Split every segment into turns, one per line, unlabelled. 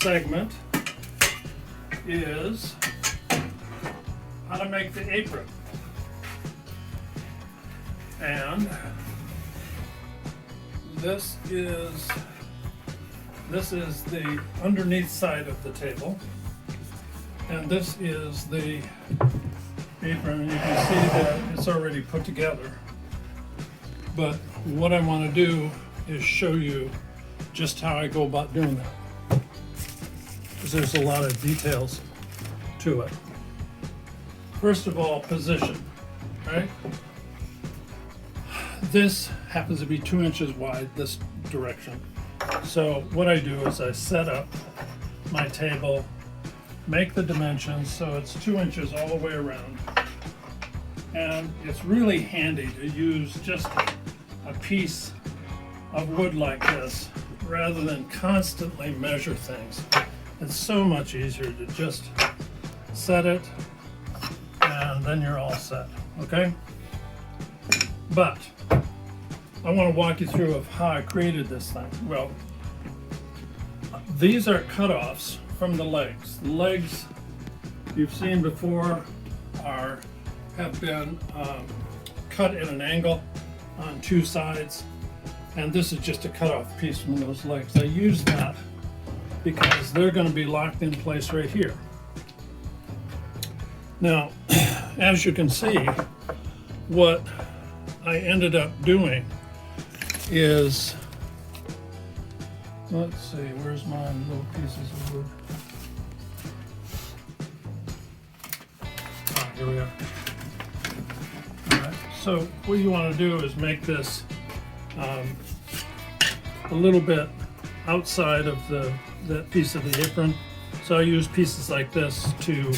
segment is how to make the apron. And this is the underneath side of the table, and this is the apron. You can see that it's already put together, but what I want to do is show you just how I go about doing that, because there's a lot of details to it. First of all, position, right? This happens to be 2 inches wide this direction. So what I do is I set up my table, make the dimensions so it's 2 inches all the way around. And it's really handy to use just a piece of wood like this rather than constantly measure things. It's so much easier to just set it and then you're all set, okay? But I want to walk you through of how I created this thing. Well, these are cutoffs from the legs. The legs you've seen before have been cut at an angle on 2 sides, and this is just a cutoff piece from those legs. I use that because they're going to be locked in place right here. Now, as you can see, what I ended up doing is, let's see, where's my little pieces of wood? Ah, here we are. All right, so what you want to do is make this a little bit outside of that piece of the apron. So I use pieces like this to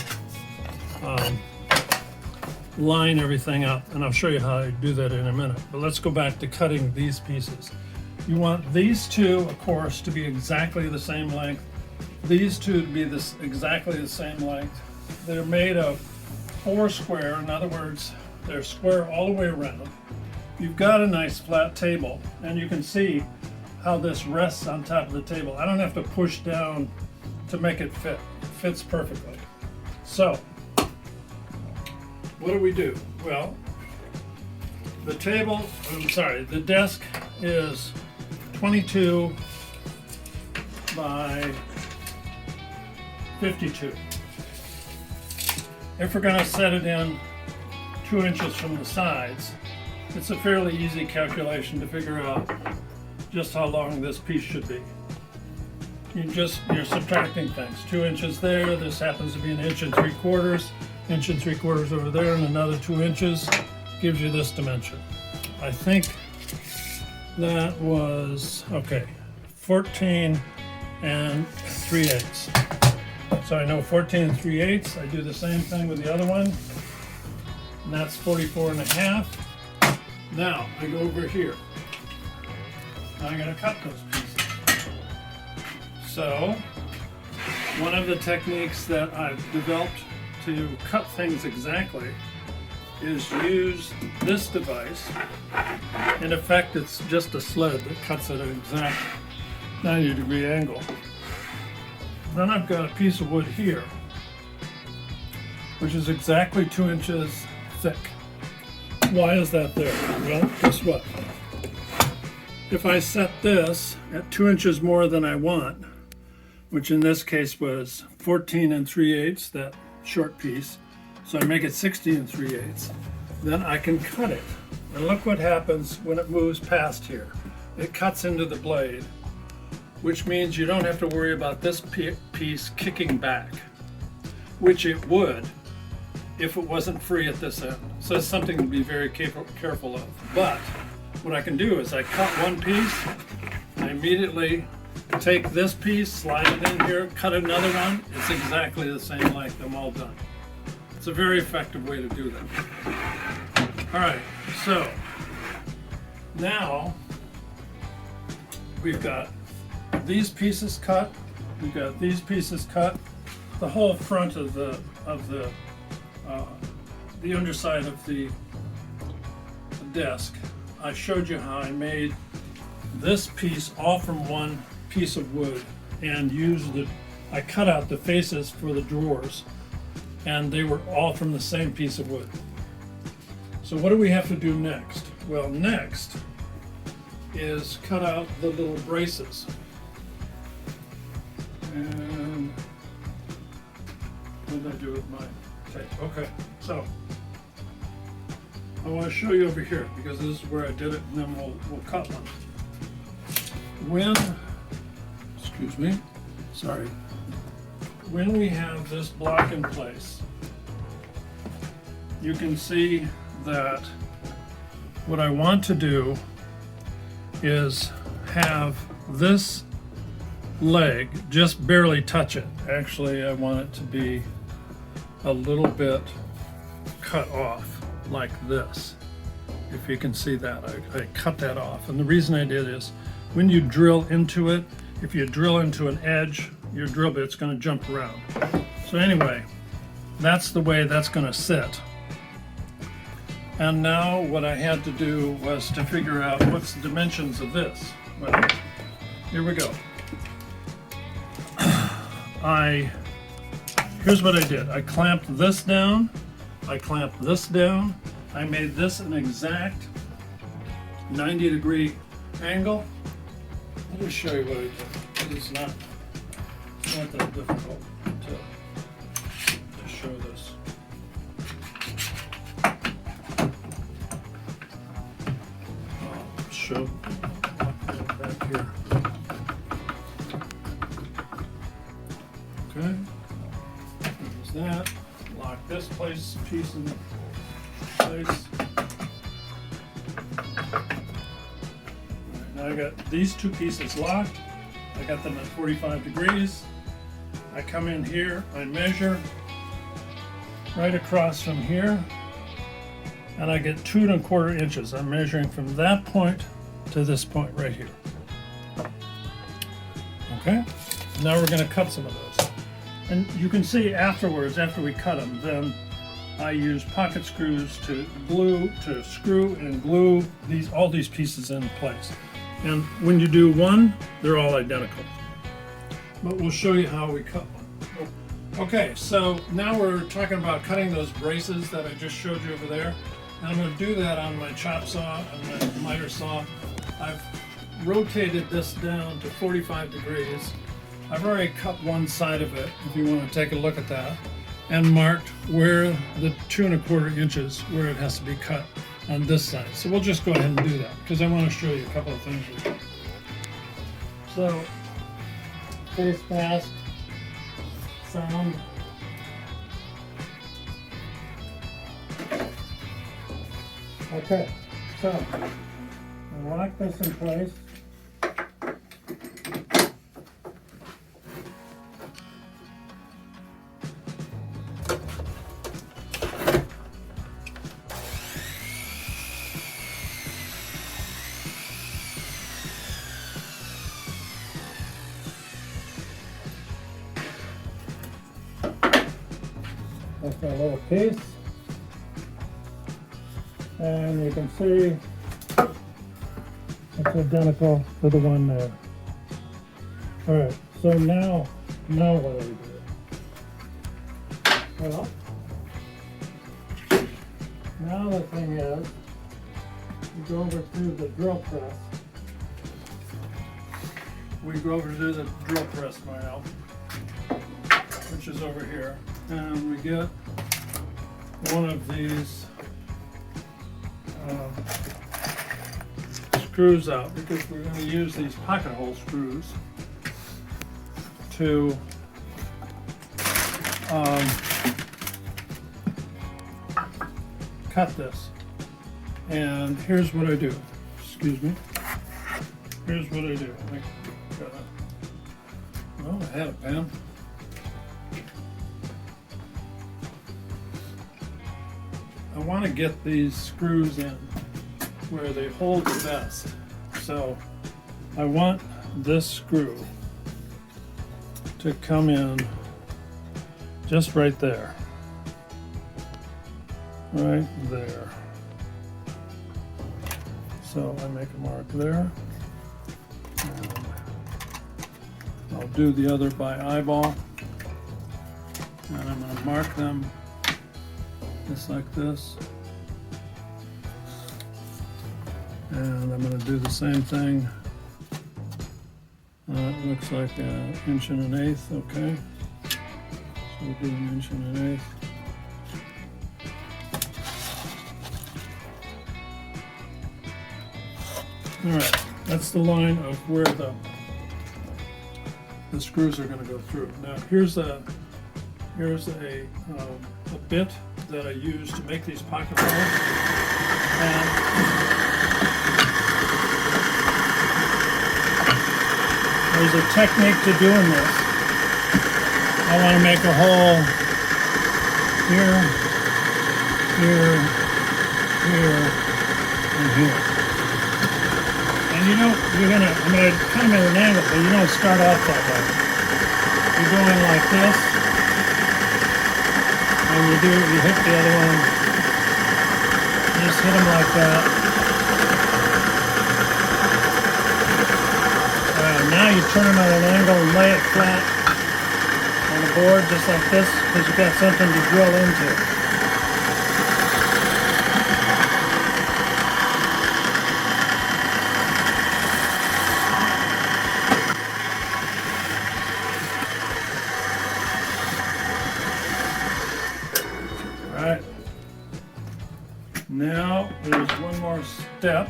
line everything up, and I'll show you how I do that in a minute. But let's go back to cutting these pieces. You want these two, of course, to be exactly the same length. These two to be exactly the same length. They're made of 4 square. In other words, they're square all the way around. You've got a nice flat table, and you can see how this rests on top of the table. I don't have to push down to make it fit. It fits perfectly. So, what do? Well, the desk is 22 by 52. If we're going to set it in 2 inches from the sides, it's a fairly easy calculation to figure out just how long this piece should be. You're subtracting things. 2 inches there, this happens to be 1 3/4 inches. 1 3/4 over there, and another 2 inches gives you this dimension. I think that was, okay, 14 3/8. So I know 14 3/8. I do the same thing with the other one, and that's 44.5. Now I go over here. I'm going to cut those pieces. So one of the techniques that I've developed to cut things exactly is use this device. In effect, it's just a sled that cuts at an exact 90-degree angle. Then I've got a piece of wood here, which is exactly 2 inches thick. Why is that there? Well, guess what? If I set this at 2 inches more than I want, which in this case was 14 3/8, that short piece, so I make it 16 3/8, then I can cut it. And look what happens when it moves past here. It cuts into the blade, which means you don't have to worry about this piece kicking back, which it would if it wasn't free at this end. So it's something to be very careful of. But what I can do is I cut one piece, I immediately take this piece, slide it in here, cut another one, it's exactly the same length, I'm all done. It's a very effective way to do that. All right, so now we've got these pieces cut, we've got these pieces cut, the whole front of the underside of the desk. I showed you how I made this piece all from one piece of wood and used I cut out the faces for the drawers, and they were all from the same piece of wood. So what do we have to do next? Well, next is cut out the little braces. And what did I do with my tape? Okay, so I want to show you over here because this is where I did it, and then we'll cut one. Excuse me, sorry. When we have this block in place, you can see that what I want to do is have this leg just barely touch it. Actually, I want it to be a little bit cut off like this. If you can see that, I cut that off. And the reason I did is when you drill into it, if you drill into an edge, your drill bit's going to jump around. So anyway, that's the way that's going to sit. And now what I had to do was to figure out what's the dimensions of this. Well, here we go. Here's what I did. I clamped this down. I clamped this down. I made this an exact 90-degree angle. Let me show you what I did. It's not that difficult to show this. I'll show back here. Okay, there's that. Lock this piece in place. Now I got these two pieces locked. I got them at 45 degrees. I come in here, I measure right across from here, and I get 2 1/4 inches. I'm measuring from that point to this point right here. Okay, now we're going to cut some of those. And you can see afterwards, after we cut them, then I use pocket screws to screw and glue all these pieces in place. And when you do one, they're all identical. But we'll show you how we cut one. Okay, so now we're talking about cutting those braces that I just showed you over there. And I'm going to do that on my chop saw and my miter saw. I've rotated this down to 45 degrees. I've already cut one side of it, if you want to take a look at that, and marked where the 2 1/4 inches where it has to be cut on this side. So we'll just go ahead and do that because I want to show you a couple of things. So, face mask, sound. Okay, so I'll lock this in place. That's my little piece, and you can see it's identical to the one there. All right, so now what do we do? Well, now the thing is, we go over to the drill press. We go over to the drill press, Marielle, which is over here. And we get one of these screws out because we're going to use these pocket hole screws to cut this. And here's what I do. Excuse me. Here's what I do. Well, I had a pen. I want to get these screws in where they hold the best. So I want this screw to come in just right there. Right there. So I make a mark there. I'll do the other by eyeball, and I'm going to mark them just like this. And I'm going to do the same thing. It looks like 1 1/8, okay. So we'll do 1 1/8. All right, that's the line of where the screws are going to go through. Now here's a bit that I use to make these pocket holes. And there's a technique to doing this. I want to make a hole here, here, here, and here. And you don't, I'm gonna kind of at an angle, but you don't start off that way. You're going like this, and you hit the other one. Just hit them like that. Now you turn them at an angle and lay it flat on the board just like this, because you've got something to drill into. Alright, now there's one more step,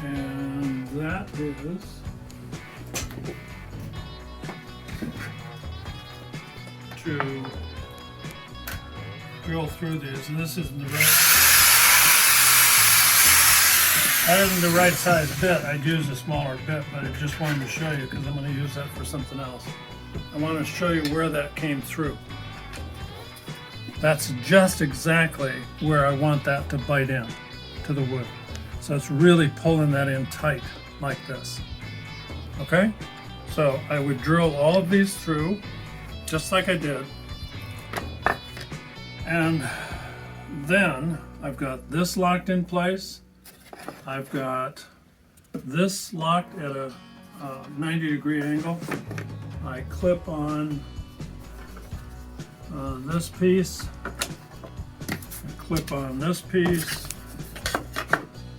and that is to drill through these, and this isn't the right size bit. I'd use a smaller bit, but I just wanted to show you because I'm going to use that for something else. I want to show you where that came through. That's just exactly where I want that to bite in to the wood. So it's really pulling that in tight like this. Okay? So I would drill all of these through just like I did. And then I've got this locked in place. I've got this locked at a 90-degree angle. I clip on this piece, I clip on this piece.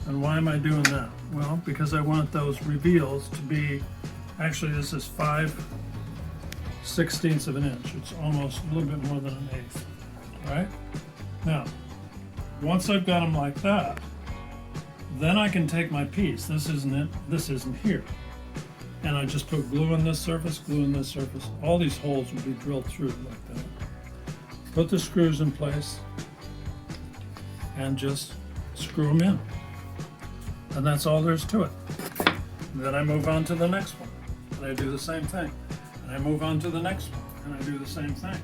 And why am I doing that? Well, because I want those reveals to be, actually this is 5/16 of an inch. It's almost a little bit more than 1/8. All right? Now, once I've got them like that, then I can take my piece. This isn't it, this isn't here. And I just put glue on this surface, glue on this surface. All these holes will be drilled through like that. Put the screws in place and just screw them in. And that's all there's to it. And then I move on to the next one, and I do the same thing. And I move on to the next one, and I do the same thing.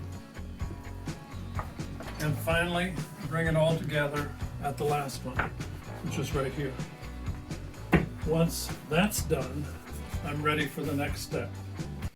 And finally, bring it all together at the last one, which is right here. Once that's done, I'm ready for the next step.